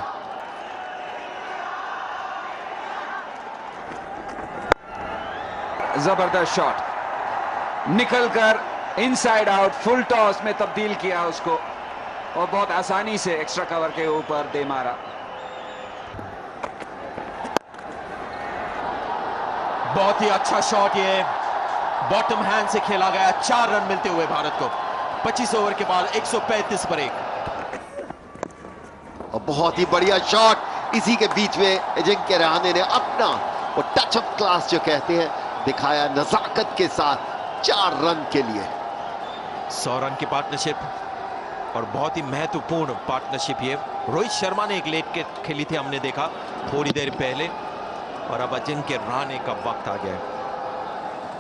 जबरदस्त शॉट, निकलकर इनसाइड आउट, फुल टॉस में तब्दील किया उसको। और बहुत आसानी से एक्स्ट्रा कवर के ऊपर दे मारा। बहुत ही अच्छा शॉट, ये बॉटम हैंड से खेला गया। 4 रन मिलते हुए भारत को 25 ओवर के बाद 135 पर 1। और बहुत ही बढ़िया शॉट, इसी के बीच में अजिंक्य रहाणे ने अपना वो टच ऑफ क्लास जो कहते हैं दिखाया, नजाकत के साथ 4 रन के लिए। 100 रन की पार्टनरशिप और बहुत ही महत्वपूर्ण पार्टनरशिप ये। रोहित शर्मा ने एक लेट के खेली थी, हमने देखा थोड़ी देर पहले, और अब अजिंक्य रहाणे का वक्त आ गया है।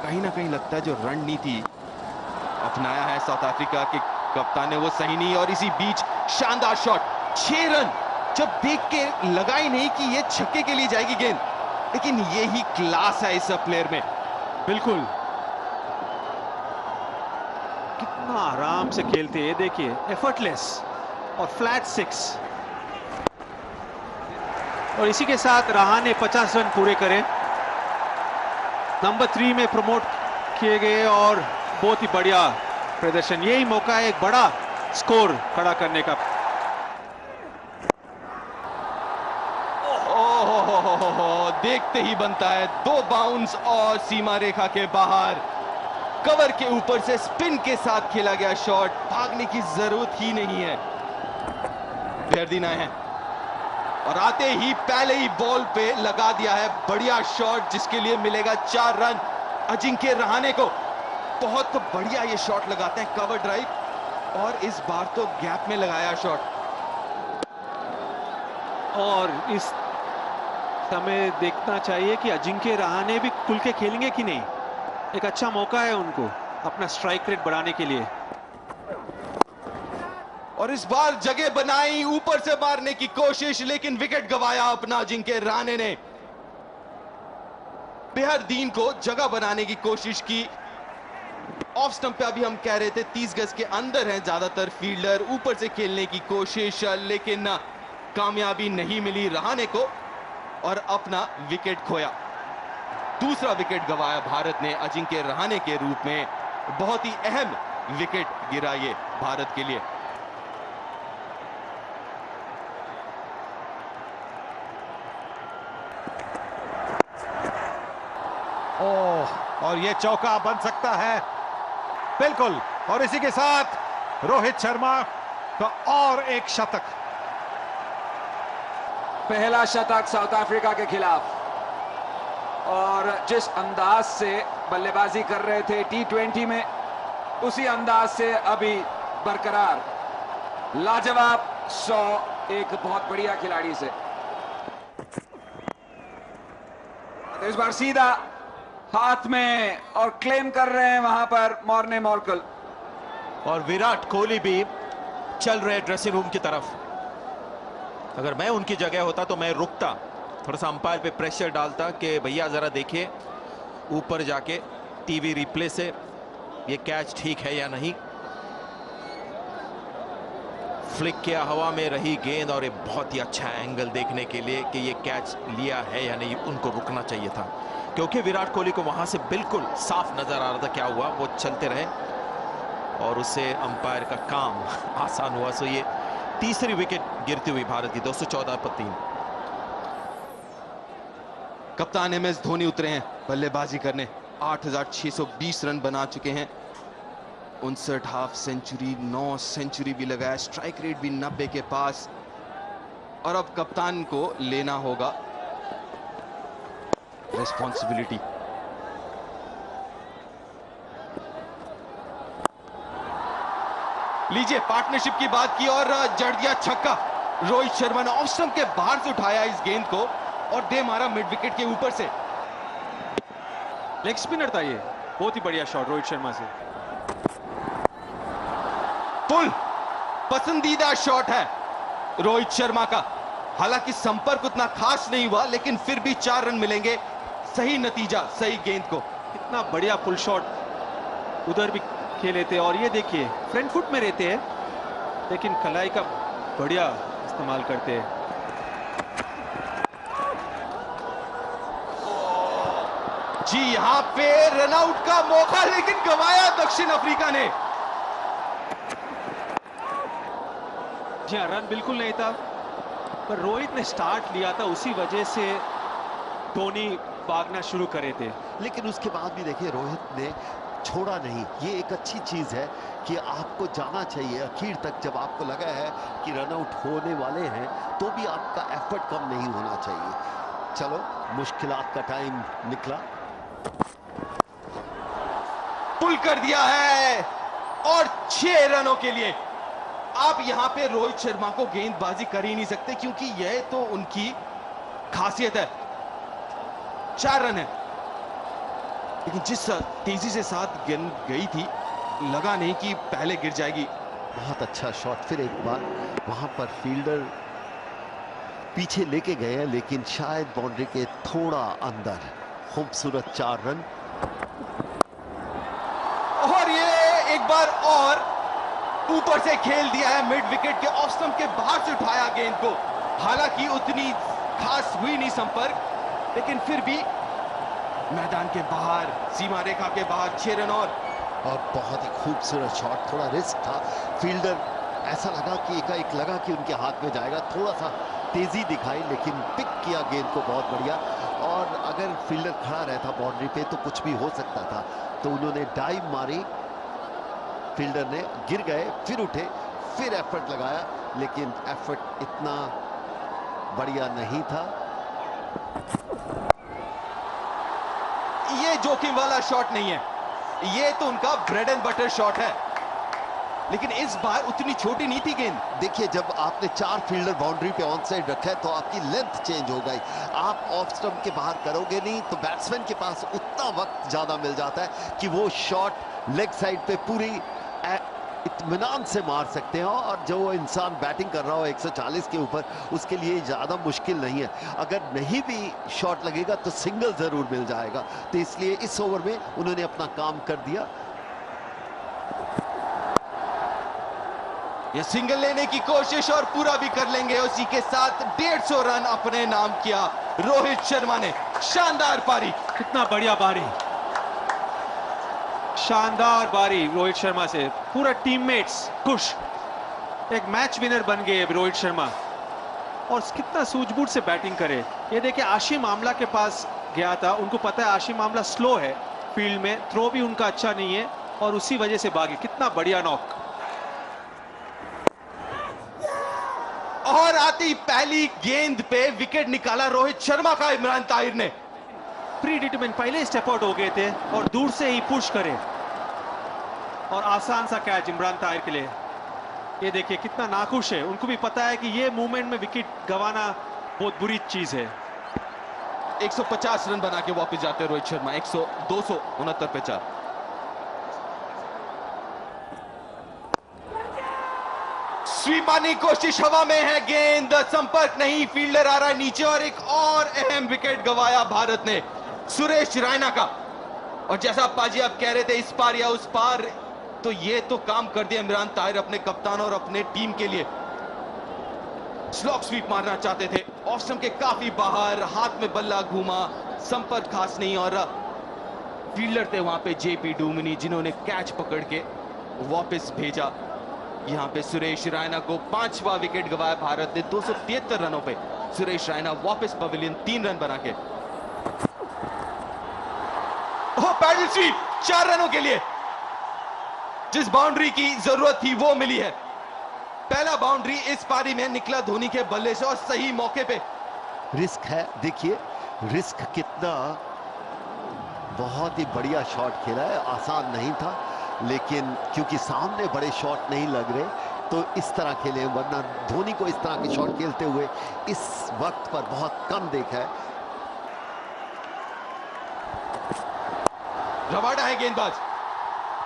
कहीं ना कहीं लगता है जो रणनीति अपनाया है साउथ अफ्रीका के कप्तान ने वो सही नहीं, और इसी बीच शानदार शॉट, 6 रन। जब देख के लगा ही नहीं कि ये छक्के के लिए जाएगी गेंद, लेकिन यही क्लास है इस प्लेयर में। बिल्कुल, कितना आराम से खेलते हैं, देखिए, एफर्टलेस और फ्लैट 6। और इसी के साथ रहाणे 50 रन पूरे करें, नंबर 3 में प्रमोट किए गए, और बहुत ही बढ़िया प्रदर्शन। यही मौका है एक बड़ा स्कोर खड़ा करने का। ओहो, देखते ही बनता है 2 बाउंस और सीमा रेखा के बाहर। कवर के ऊपर से स्पिन के साथ खेला गया शॉट, भागने की जरूरत ही नहीं है। बेहरदीन आए हैं और आते ही पहले ही बॉल पे लगा दिया है बढ़िया शॉट, जिसके लिए मिलेगा 4 रन अजिंक्य रहाणे को। बहुत बढ़िया ये शॉट लगाते हैं, कवर ड्राइव, और इस बार तो गैप में लगाया शॉट। और इस समय देखना चाहिए कि अजिंक्य रहाणे भी खुल के खेलेंगे कि नहीं। एक अच्छा मौका है उनको अपना स्ट्राइक रेट बढ़ाने के लिए। और इस बार जगह बनाई, ऊपर से मारने की कोशिश, लेकिन विकेट गवाया अपना अजिंक्य रहाणे ने। बेहरदीन को जगह बनाने की कोशिश की। ऑफ स्टंप पे अभी हम कह रहे थे 30 गज के अंदर हैं ज्यादातर फील्डर, ऊपर से खेलने की कोशिश, लेकिन कामयाबी नहीं मिली रहाणे को, और अपना विकेट खोया। दूसरा विकेट गवाया भारत ने अजिंक्य रहाणे के रूप में। बहुत ही अहम विकेट गिरा ये भारत के लिए। ओह, और ये चौका बन सकता है, बिल्कुल। और इसी के साथ रोहित शर्मा का और एक शतक। पहला शतक साउथ अफ्रीका के खिलाफ, और जिस अंदाज से बल्लेबाजी कर रहे थे T20 में, उसी अंदाज से अभी बरकरार। लाजवाब 100 एक बहुत बढ़िया खिलाड़ी से। इस बार सीधा हाथ में और क्लेम कर रहे हैं वहां पर मॉर्ने मॉर्कल। और विराट कोहली भी चल रहे ड्रेसिंग रूम की तरफ। अगर मैं उनकी जगह होता तो मैं रुकता, थोड़ा सा अंपायर पे प्रेशर डालता कि भैया जरा देखिए ऊपर जाके टीवी रिप्ले से ये कैच ठीक है या नहीं। फ्लिक किया, हवा में रही गेंद, और एक बहुत ही अच्छा एंगल देखने के लिए कि ये कैच लिया है या नहीं। उनको रुकना चाहिए था, क्योंकि विराट कोहली को वहां से बिल्कुल साफ नजर आ रहा था क्या हुआ। वो चलते रहे और उससे अंपायर का काम आसान हुआ। सो ये तीसरी विकेट गिरती हुई भारत की 214 पर 3। कप्तान MS धोनी उतरे हैं बल्लेबाजी करने। 8620 रन बना चुके हैं, 59 हाफ सेंचुरी, 9 सेंचुरी भी लगाया, स्ट्राइक रेट भी 90 के पास। और अब कप्तान को लेना होगा रिस्पॉन्सिबिलिटी। लीजिए, पार्टनरशिप की बात की और जड़ दिया छक्का। रोहित शर्मा ने ऑफ स्टंप के बाहर से उठाया इस गेंद को और दे मारा मिड विकेट के ऊपर से। लेग स्पिनर था ये, बहुत ही बढ़िया शॉट रोहित शर्मा से। फुल पसंदीदा शॉट है रोहित शर्मा का। हालांकि संपर्क उतना खास नहीं हुआ, लेकिन फिर भी 4 रन मिलेंगे। सही नतीजा, सही गेंद को। इतना बढ़िया फुल शॉट उधर भी खेले थे, और ये देखिए फ्रंट फुट में रहते हैं, लेकिन कलाई का बढ़िया इस्तेमाल करते हैं। जी, यहां पे रनआउट का मौका, लेकिन गंवाया दक्षिण अफ्रीका ने। जी हाँ, रन बिल्कुल नहीं था, पर रोहित ने स्टार्ट लिया था, उसी वजह से धोनी भागना शुरू करे थे। लेकिन उसके बाद भी देखिए रोहित ने छोड़ा नहीं। ये एक अच्छी चीज है कि आपको जाना चाहिए आखिर तक। जब आपको लगा है कि रनआउट होने वाले हैं तो भी आपका एफर्ट कम नहीं होना चाहिए। चलो, मुश्किलात का टाइम निकला। पुल कर दिया है और 6 रनों के लिए। आप यहां पे रोहित शर्मा को गेंदबाजी कर ही नहीं सकते, क्योंकि यह तो उनकी खासियत है। 4 रन है, लेकिन जिस तेजी से साथ गेंद गई थी, लगा नहीं कि पहले गिर जाएगी। बहुत अच्छा शॉट। फिर एक बार वहां पर फील्डर पीछे लेके गए हैं, लेकिन शायद बाउंड्री के थोड़ा अंदर। खूबसूरत 4 रन। और ये एक बार और ऊपर से खेल दिया है, मिड विकेट के ऑफ स्टंप के बाहर से उठाया गेंद को। हालांकि उतनी खास हुई नहीं संपर्क, लेकिन फिर भी मैदान के बाहर, सीमा रेखा के बाहर 6 रन। और बहुत ही खूबसूरत शॉट। थोड़ा रिस्क था। फील्डर ऐसा लगा कि एकाएक लगा कि उनके हाथ में जाएगा, थोड़ा सा तेजी दिखाई, लेकिन पिक किया गेंद को बहुत बढ़िया। और अगर फील्डर खड़ा रहता बाउंड्री पे तो कुछ भी हो सकता था। तो उन्होंने डाइव मारी, फील्डर ने, गिर गए, फिर उठे, फिर एफर्ट लगाया, लेकिन एफर्ट इतना बढ़िया नहीं था। ये जोखिम वाला शॉट नहीं है, ये तो उनका ब्रेड एंड बटर शॉट है, लेकिन इस बार उतनी छोटी नहीं थी गेंद। देखिए, जब आपने 4 फील्डर बाउंड्री पे ऑन साइड रखा है तो आपकी लेंथ चेंज हो गई। आप ऑफ स्टंप के बाहर करोगे नहीं तो बैट्समैन के पास उतना वक्त ज्यादा मिल जाता है कि वो शॉट लेग साइड पे पूरी इत्मीनान से मार सकते हैं। और जो इंसान बैटिंग कर रहा हो 140 के ऊपर, उसके लिए ज्यादा मुश्किल नहीं है। अगर नहीं भी शॉट लगेगा तो सिंगल जरूर मिल जाएगा। तो इसलिए इस ओवर में उन्होंने अपना काम कर दिया। ये सिंगल लेने की कोशिश और पूरा भी कर लेंगे। उसी के साथ 150 रन अपने नाम किया रोहित शर्मा ने। शानदार पारी, कितना बढ़िया पारी, शानदार पारी रोहित शर्मा से। पूरा टीममेट्स खुश, एक मैच विनर बन गए रोहित शर्मा। और कितना सूझबूझ से बैटिंग करे। ये देखिए, आशिम आमला के पास गया था, उनको पता है आशिम आमला स्लो है फील्ड में, थ्रो भी उनका अच्छा नहीं है, और उसी वजह से भागे। कितना बढ़िया नॉक। और आती पहली गेंद पे विकेट निकाला रोहित शर्मा का इमरान ताहिर ने। प्री डिटरमिन, पहले स्टेप आउट हो गए थे और दूर से ही पुश करे, और आसान सा कैच इमरान ताहिर के लिए। ये देखिए कितना नाखुश है, उनको भी पता है कि ये मूवमेंट में विकेट गंवाना बहुत बुरी चीज है। 150 रन बना के वापस जाते रोहित शर्मा। 269 पे 4। स्वीपानी कोशिश, हवा में है गेंद, संपर्क नहीं, फील्डर आ रहा है नीचे। और एक और अहम विकेट गंवाया भारत ने, सुरेश रैना का। और जैसा पाजी आप कह रहे थे, इस पार या उस पार, तो ये तो काम कर दिया इमरान ताहिर अपने कप्तान और अपने टीम के लिए। स्लॉग स्वीप मारना चाहते थे, ऑफ स्टंप के काफी बाहर, हाथ में बल्ला घूमा, संपर्क खास नहीं। और फील्डर थे वहां पे जेपी डुमिनी, जिन्होंने कैच पकड़ के वापस भेजा। यहां पे सुरेश रैना को 5वां विकेट गंवाया भारत ने 273 रनों पे। सुरेश रैना वापस पवेलियन 3 रन बना के। पैडल स्वीप 4 रनों के लिए। जिस बाउंड्री की जरूरत थी वो मिली है। पहला बाउंड्री इस पारी में निकला धोनी के बल्ले से, और सही मौके पे। रिस्क है, देखिए रिस्क कितना। बहुत ही बढ़िया शॉट खेला है, आसान नहीं था, लेकिन क्योंकि सामने बड़े शॉट नहीं लग रहे तो इस तरह खेले, वरना धोनी को इस तरह के शॉट खेलते हुए इस वक्त पर बहुत कम देखा है। रवाडा है गेंदबाज।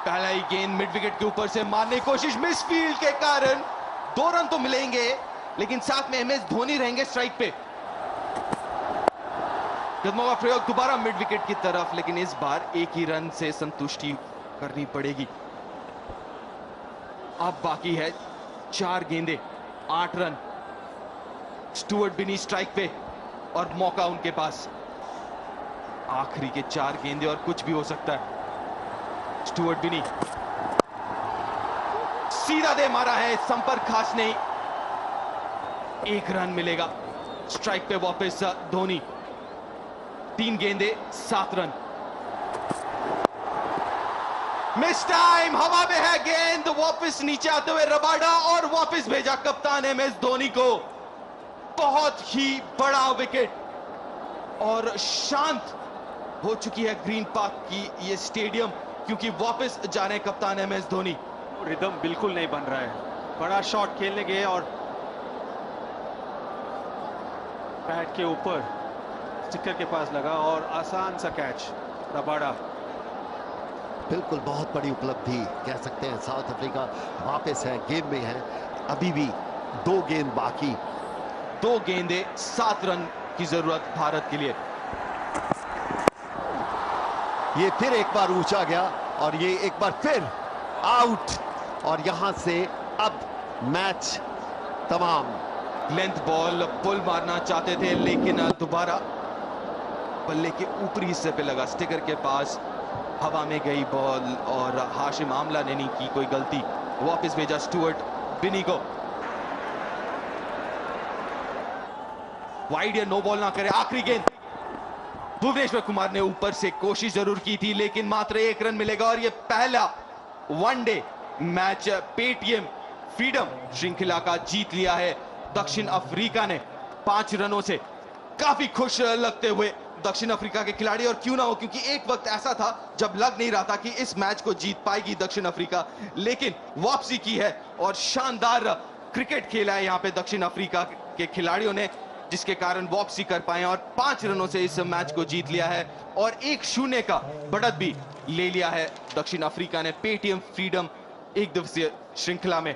पहला ही गेंद मिड विकेट के ऊपर से मारने की कोशिश, मिस फील्ड के कारण 2 रन तो मिलेंगे, लेकिन साथ में एमएस धोनी रहेंगे स्ट्राइक पे। कदमों का प्रयोग दोबारा मिड विकेट की तरफ, लेकिन इस बार एक ही रन से संतुष्टि करनी पड़ेगी। अब बाकी है 4 गेंदें, 8 रन। स्टुअर्ट बिनी स्ट्राइक पे और मौका उनके पास। आखिरी के 4 गेंदे और कुछ भी हो सकता है। स्टुअर्ट बिनी सीधा दे मारा है, संपर्क खास नहीं। 1 रन मिलेगा। स्ट्राइक पे वापस धोनी, 3 गेंदे 7 रन। मिस टाइम, हवा में है गेंद, वापस नीचे आते हुए रबाडा और वापस भेजा कप्तान MS धोनी को। बहुत ही बड़ा विकेट और शांत हो चुकी है ग्रीन पार्क की ये स्टेडियम, क्योंकि वापस जा रहे हैं कप्तान MS धोनी। रिदम बिल्कुल नहीं बन रहा है। बड़ा शॉट खेलने गए और पैड के ऊपर स्टिकर के पास लगा और आसान सा कैच। रबाडा बिल्कुल बहुत बड़ी उपलब्धि कह सकते हैं। साउथ अफ्रीका वापस है, गेम में है। अभी भी 2 गेंद बाकी। 2 गेंदे 7 रन की जरूरत भारत के लिए। ये फिर एक बार ऊंचा गया और ये एक बार फिर आउट, और यहां से अब मैच तमाम। लेंथ बॉल पुल मारना चाहते थे, लेकिन दोबारा बल्ले के ऊपरी हिस्से पे लगा, स्टिकर के पास हवा में गई बॉल और हाशिम आमला ने नहीं की कोई गलती। वापस भेजा स्टुअर्ट बिनी को। वाइड या नो बॉल ना करे, आखिरी गेंद। भुवनेश्वर कुमार ने ऊपर से कोशिश जरूर की थी, लेकिन मात्र 1 रन मिलेगा और यह पहला वनडे मैच पेटीएम फ्रीडम श्रृंखला का जीत लिया है दक्षिण अफ्रीका ने 5 रनों से। काफी खुश लगते हुए दक्षिण अफ्रीका के खिलाड़ी, और क्यों ना हो, क्योंकि एक वक्त ऐसा था जब लग नहीं रहा था कि इस मैच को जीत पाएगी दक्षिण अफ्रीका, लेकिन वापसी की है और शानदार क्रिकेट खेला है यहां पे दक्षिण अफ्रीका के खिलाड़ियों ने, जिसके कारण वापसी कर पाए और 5 रनों से इस मैच को जीत लिया है और 1-0 का बढ़त भी ले लिया है दक्षिण अफ्रीका ने पेटीएम फ्रीडम एक दिवसीय श्रृंखला में।